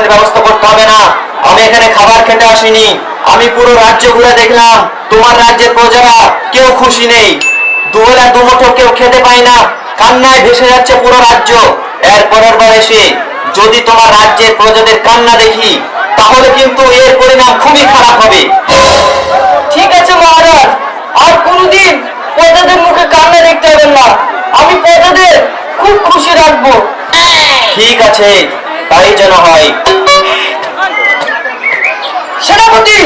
যাতায়াতের ব্যবস্থা করতে হবে না। আমি এখানে খাবার খেতে আসিনি, আমি পুরো রাজ্য ঘুরে দেখলাম তোমার রাজ্যের প্রজারা কেউ খুশি নেই। দুবেলা দুমুঠো কেউ খেতে পায় না, কান্নায় ভেসে যাচ্ছে পুরো রাজ্য। এর পরের বার এসে যদি তোমার রাজ্যের প্রজাদের কান্না দেখি, তাহলে কিন্তু এর পরিণাম খুবই খারাপ হবে। ঠিক আছে মহারাজ, আর কোনোদিন প্রজাদের মুখে কান্না দেখতে হবে না। আমি প্রজাদের খুব খুশি রাখবো। ঠিক আছে, তাই যেন হয়। সেনাপতি,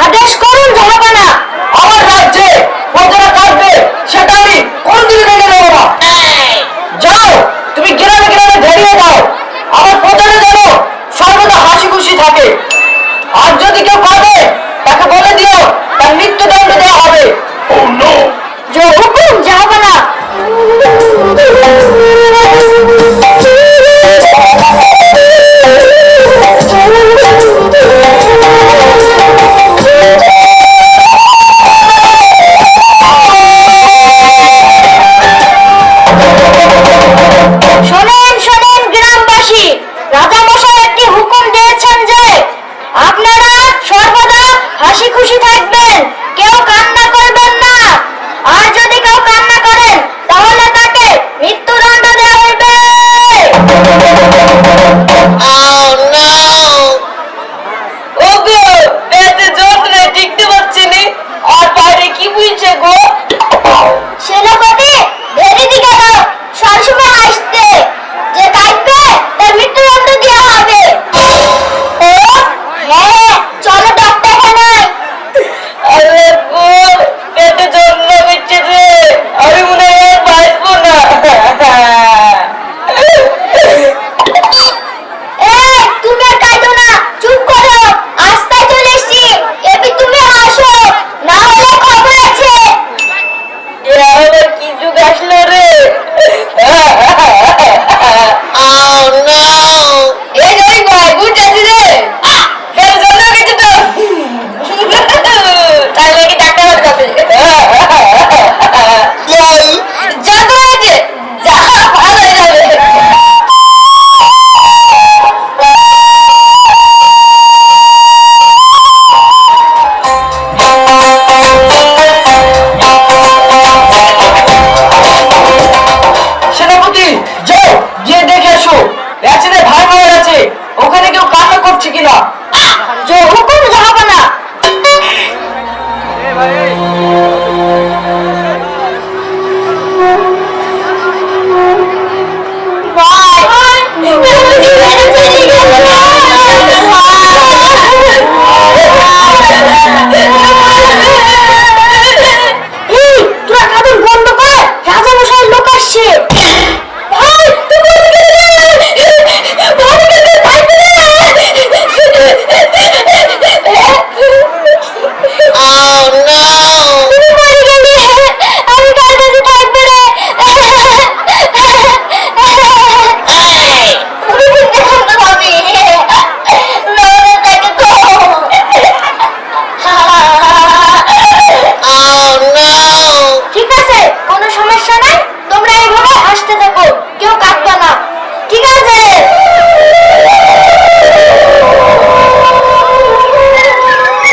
আদেশ করুন জাহাপানা। আমার রাজ্যে প্রজারা কাঁদবে, সেটা আমি কোনোদিন মেনে নেব না। যাও, তুমি গ্রামে গ্রামে ধরিয়ে দাও, আমার প্রজারা যেন সর্বদা হাসি খুশি থাকে। আর যদি কেউ কাঁদে, তাকে বলে দিও তার মৃত্যুদণ্ড দেওয়া হবে। যে হুকুম জাহাপানা। শোনেন শোনেন গ্রামবাসী, রাজামশাই একটি হুকুম দিয়েছেন যে আপনারা সর্বদা হাসি খুশি থাকবেন, কেউ কান্না করবেন না। আর যদি কেউ কান্না করেন, তাহলে তাকে মৃত্যুদণ্ড দেওয়া হবে। ওগো, পেটে যন্ত্রণা টিকতে পারছি নি, আর বাইরে কি বুঝছে গো? সেনাপতি, ভেরি দিকে দাও, সবসময় হাসতে। যে কাঁদবে তার মৃত্যুদণ্ড দেওয়া হবে। হ্যাঁ, চলো ডাক্তারখানায়। আরে গো, পেটে যন্ত্রণা করছে রে, আমি মনে হয় আর বাঁচবো না। এই, তুমি আর কাঁদো না, চুপ করো। আস্তায় চলে এসছি, এবার তুমি হাসো, না হলে খবর আছে। এ আবার কি যুগ আসলো রে? এই যাই ভাই, বুঝতেছি রে। পেটে যন্ত্রণা করছে তো, তাই নাকি ডাক্তার কাছে যত হয়েছে, যা ভালো হয়ে যাবে। সেনাপতি, যাও গিয়ে দেখে এসো রাচিদের ভাই মারা গেছে, ওখানে কেউ কান্না করছে কিনা। যে হুকুম জাহাপানা। ভাই,